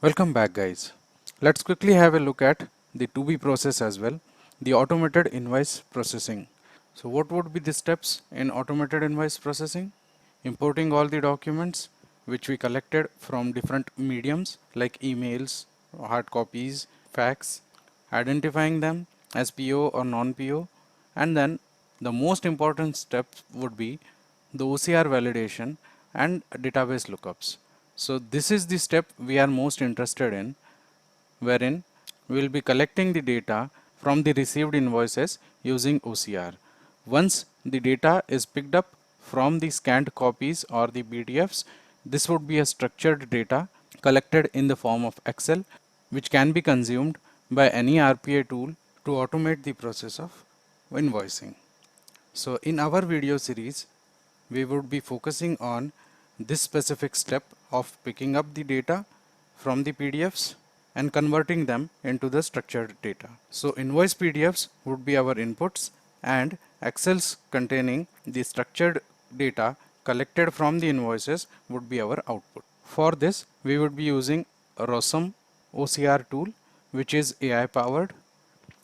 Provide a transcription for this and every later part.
Welcome back, guys. Let's quickly have a look at the to be process as well, the automated invoice processing. So what would be the steps in automated invoice processing? Importing all the documents which we collected from different mediums like emails, hard copies, fax, identifying them as PO or non-PO, and then the most important step would be the OCR validation and database lookups. So this is the step we are most interested in, wherein we will be collecting the data from the received invoices using OCR. Once the data is picked up from the scanned copies or the PDFs, this would be a structured data collected in the form of Excel, which can be consumed by any RPA tool to automate the process of invoicing. So in our video series, we would be focusing on this specific step of picking up the data from the PDFs and converting them into the structured data. So invoice PDFs would be our inputs and Excels containing the structured data collected from the invoices would be our output. For this, we would be using a Rossum OCR tool, which is AI powered.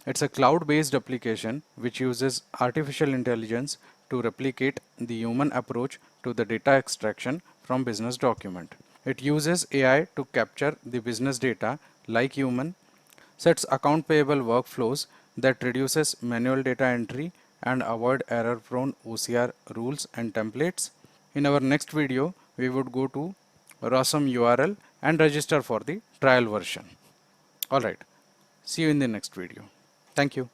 It's a cloud-based application which uses artificial intelligence to replicate the human approach to the data extraction from business document. It uses AI to capture the business data like human, sets account payable workflows that reduces manual data entry and avoid error-prone OCR rules and templates. In our next video, we would go to Rossum URL and register for the trial version. Alright, see you in the next video. Thank you.